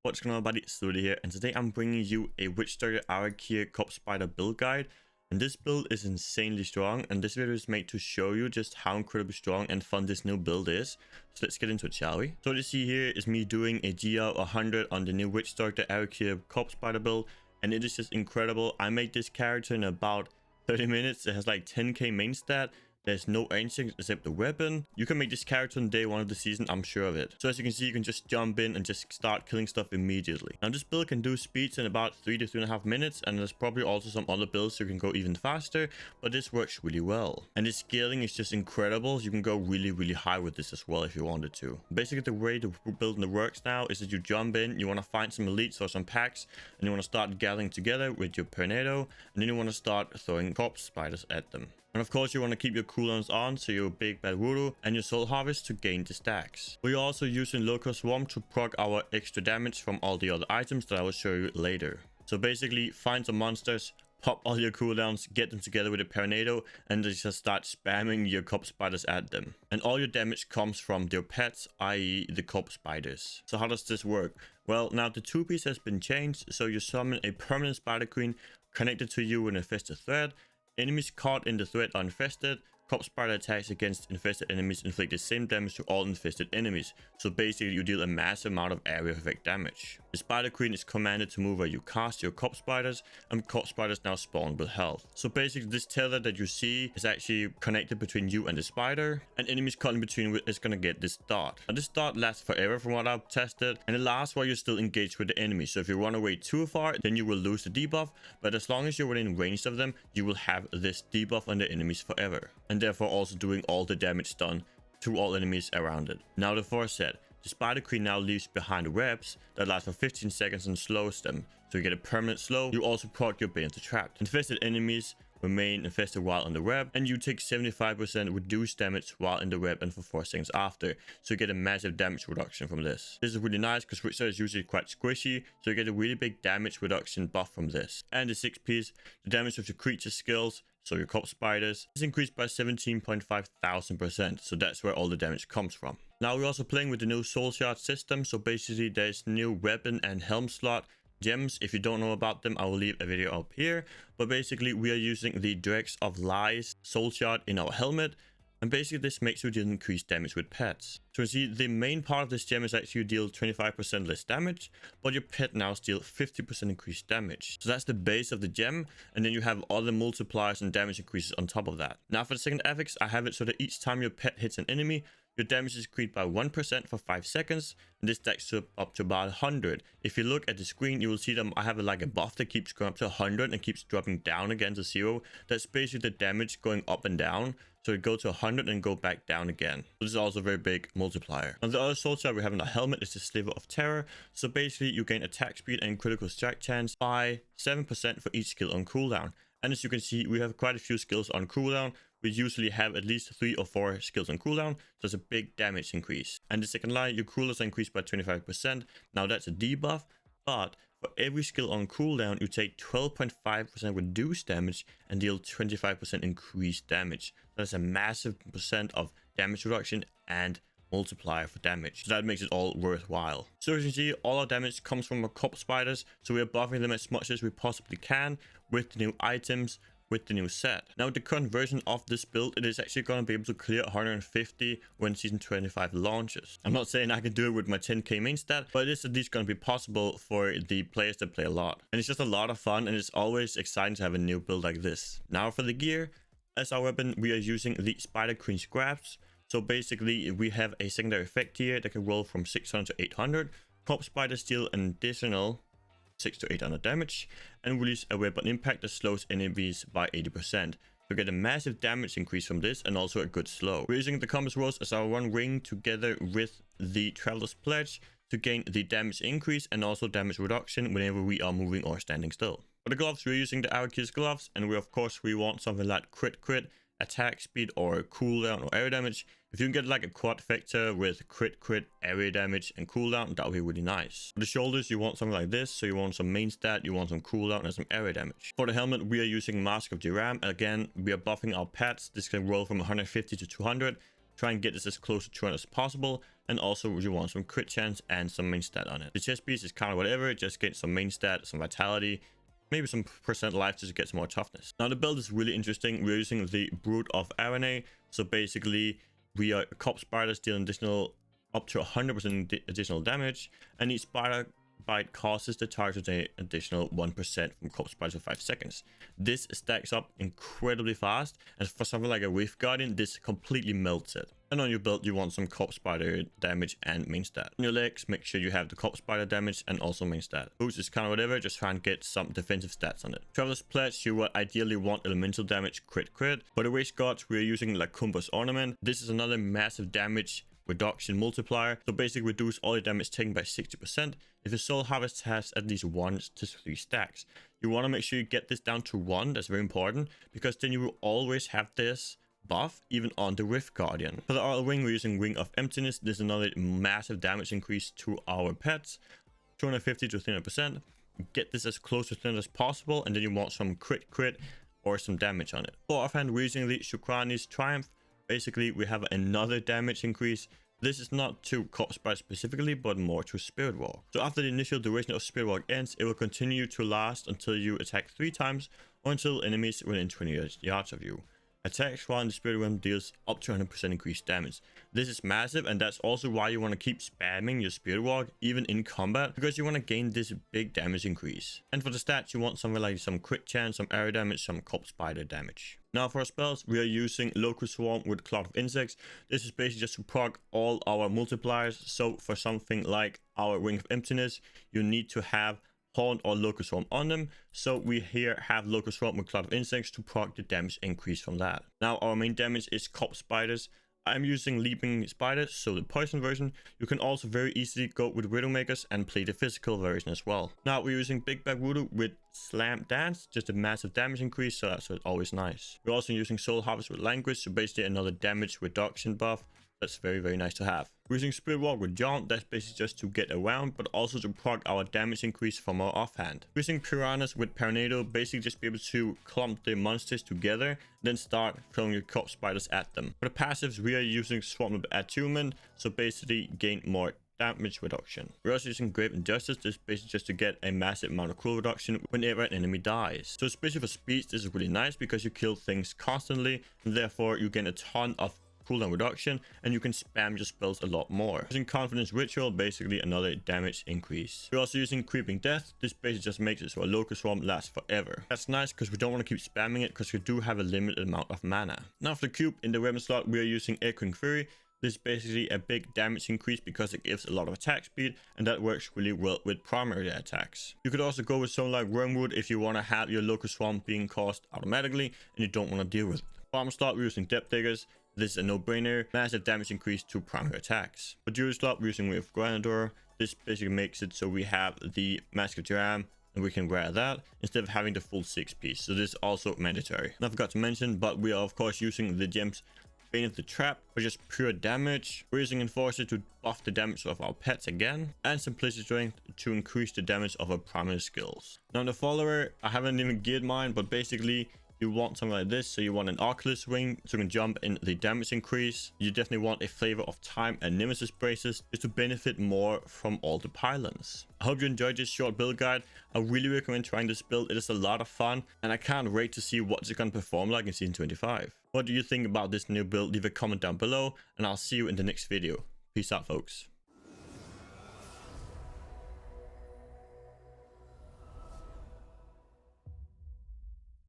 What's going on, everybody? It's Studio here, and today I'm bringing you a Spider Arachyr Cop Spider build guide. And this build is insanely strong, and this video is made to show you just how incredibly strong and fun this new build is. So let's get into it, shall we? So what you see here is me doing a GR 100 on the new Spider Arachyr Cop Spider build, and it is just incredible. I made this character in about 30 minutes. It has like 10k main stat. There's no anything except the weapon. You can make this character on day 1 of the season, I'm sure of it. So as you can see, you can just jump in and just start killing stuff immediately. Now this build can do speeds in about 3 to 3.5 minutes, and there's probably also some other builds you can go even faster, but this works really well. And the scaling is just incredible. You can go really high with this as well if you wanted to. Basically the way the build works now is that you jump in, you want to find some elites or some packs, and you want to start gathering together with your tornado, and then you want to start throwing corpse spiders at them. And of course you want to keep your cooldowns on, so your big bad voodoo and your soul harvest to gain the stacks. We're also using local swarm to proc our extra damage from all the other items that I will show you later. So basically find some monsters, pop all your cooldowns, get them together with a tornado, and then just start spamming your corpse spiders at them. And all your damage comes from their pets, i.e. the corpse spiders. So how does this work? Well, now the 2-piece has been changed, so you summon a permanent spider queen connected to you with an infested thread. Enemies caught in the thread are infested. Corpse spider attacks against infested enemies inflict the same damage to all infested enemies. So basically you deal a massive amount of area effect damage. The spider queen is commanded to move where you cast your corpse spiders, and corpse spiders now spawn with health. So basically this tether that you see is actually connected between you and the spider, and enemies caught in between is gonna get this dot. Now this dot lasts forever from what I've tested, and it lasts while you're still engaged with the enemy. So if you run away too far, then you will lose the debuff, but as long as you're within range of them, you will have this debuff on the enemies forever, and therefore also doing all the damage done to all enemies around it. Now the foreset. The spider queen now leaves behind webs that last for 15 seconds and slows them. So you get a permanent slow. You also proc your Bayonetta trap. Infested enemies remain infested while in the web, and you take 75% reduced damage while in the web and for 4 seconds after. So you get a massive damage reduction from this. This is really nice because Witcher is usually quite squishy, so you get a really big damage reduction buff from this. And the 6-piece, the damage of your creature skills, so your corpse spiders, is increased by 17,500%. So that's where all the damage comes from. Now we're also playing with the new soul shard system. So basically there's new weapon and helm slot gems. If you don't know about them, I will leave a video up here. But basically we are using the Dregs of Lies soul shard in our helmet, and basically this makes you deal increased damage with pets. So you see the main part of this gem is actually you deal 25% less damage, but your pet now deals 50% increased damage. So that's the base of the gem, and then you have other multipliers and damage increases on top of that. Now for the second affix, I have it so that each time your pet hits an enemy, your damage is increased by 1% for 5 seconds, and this stacks up to about 100. If you look at the screen, you will see that I have like a buff that keeps going up to 100 and keeps dropping down again to 0. That's basically the damage going up and down. So it goes to 100 and go back down again. So this is also a very big multiplier. On the other soul shard we have in the helmet is the Sliver of Terror. So basically you gain attack speed and critical strike chance by 7% for each skill on cooldown. And as you can see, we have quite a few skills on cooldown. We usually have at least 3 or 4 skills on cooldown, so it's a big damage increase. And the second line, your cooldowns are increased by 25%. Now that's a debuff, but for every skill on cooldown, you take 12.5% reduced damage and deal 25% increased damage. That's a massive percent of damage reduction and multiplier for damage. So that makes it all worthwhile. So as you can see, all our damage comes from our corpse spiders, so we are buffing them as much as we possibly can with the new items, with the new set. Now with the current version of this build, it is actually going to be able to clear 150 when season 25 launches. I'm not saying I can do it with my 10k main stat, but it is at least going to be possible for the players that play a lot. And it's just a lot of fun, and it's always exciting to have a new build like this. Now for the gear, as our weapon we are using the Spider Queen's grabs. So basically we have a secondary effect here that can roll from 600 to 800. Corpse spiders deal an additional 600 to 800 damage and release a weapon impact that slows enemies by 80%. You get a massive damage increase from this and also a good slow. We're using the compass rolls as our one ring together with the Traveler's Pledge to gain the damage increase and also damage reduction whenever we are moving or standing still. For the gloves, we're using the Arachyr's gloves, and we want something like crit, attack speed, or cooldown or area damage. If you can get like a quad vector with crit, area damage, and cooldown, that would be really nice. For the shoulders, you want something like this. So you want some main stat, you want some cooldown, and some area damage. For the helmet, we are using Mask of the Ram. Again, we are buffing our pets. This can roll from 150 to 200. Try and get this as close to 200 as possible. And also you want some crit chance and some main stat on it. The chest piece is kind of whatever, just get some main stat, some vitality, maybe some percent life just to get some more toughness. Now the build is really interesting. We're using the Brood of Arachyr. So basically we are cop spiders dealing additional up to 100% additional damage, and each spider bite causes the target an additional 1% from cop spiders for 5 seconds. This stacks up incredibly fast, and for something like a Rift Guardian, this completely melts it. And on your build, you want some cop spider damage and main stat. On your legs, make sure you have the cop spider damage and also main stat. Boost is kind of whatever, just try and get some defensive stats on it. Traveler's Pledge, you would ideally want elemental damage crit. For the race guards, we're using Lacumba's Ornament. This is another massive damage reduction multiplier, so basically reduce all your damage taken by 60%. If your soul harvest has at least 1 to 3 stacks, you want to make sure you get this down to 1. That's very important, because then you will always have this buff even on the Rift Guardian. For the other wing, we're using Ring of Emptiness. This is another massive damage increase to our pets, 250 to 300%. Get this as close to 300 as possible, and then you want some crit or some damage on it. For offhand, we're using the Shukrani's Triumph. Basically, we have another damage increase. This is not to cop spider specifically, but more to Spirit Walk. So after the initial duration of Spirit Walk ends, it will continue to last until you attack 3 times or until enemies within 20 yards of you. Attacks while in the Spirit Realm deals up to 100% increased damage. This is massive, and that's also why you want to keep spamming your Spirit Walk even in combat, because you want to gain this big damage increase. And for the stats, you want something like some crit chance, some area damage, some cop spider damage. Now for our spells, we are using Locust Swarm with Cloud of Insects. This is basically just to proc all our multipliers. So for something like our Ring of Emptiness, you need to have Horn or Locust Swarm on them. So we here have Locust Swarm with Cloud of Insects to proc the damage increase from that. Now our main damage is cop spiders. I'm using Leaping Spiders, so the poison version. You can also very easily go with Widowmakers and play the physical version as well. Now we're using Big Bag Voodoo with Slam Dance, just a massive damage increase, so that's always nice. We're also using Soul Harvest with Language, so basically another damage reduction buff. That's very nice to have. We're using Spirit Walk with Jaunt. That's basically just to get around, but also to proc our damage increase from our offhand. We're using Piranhas with Tornado, basically just be able to clump the monsters together, then start throwing your cop spiders at them. For the passives, we are using Swarm with Attunement, so basically gain more damage reduction. We're also using Grave Injustice. This is basically just to get a massive amount of cool reduction whenever an enemy dies. So especially for speeds, this is really nice because you kill things constantly, and therefore you gain a ton of cooldown reduction, and you can spam your spells a lot more. Using Confidence Ritual, basically another damage increase. We're also using Creeping Death. This basically just makes it so a Locust Swarm lasts forever. That's nice because we don't want to keep spamming it because we do have a limited amount of mana. Now for the cube, in the weapon slot, we are using Echoing Fury. This is basically a big damage increase because it gives a lot of attack speed, and that works really well with primary attacks. You could also go with something like Wormwood if you want to have your Locust Swarm being caused automatically and you don't want to deal with it. Farm slot, we're using Depth Diggers. This is a no-brainer, massive damage increase to primary attacks. For Jury slot, we're using with Granador. This basically makes it so we have the Mask of Jam, and we can wear that instead of having the full 6-piece. So this is also mandatory. And I forgot to mention, but we are of course using the gems Bane of the Trap for just pure damage. We're using Enforcer to buff the damage of our pets again, and Simplicity Strength to increase the damage of our primary skills. Now in the follower, I haven't even geared mine, but basically you want something like this. So you want an Oculus Wing so you can jump in the damage increase. You definitely want a Flavor of Time and Nemesis Braces just to benefit more from all the pylons. I hope you enjoyed this short build guide. I really recommend trying this build. It is a lot of fun, and I can't wait to see what it's going to perform like in Season 25. What do you think about this new build? Leave a comment down below, and I'll see you in the next video. Peace out, folks.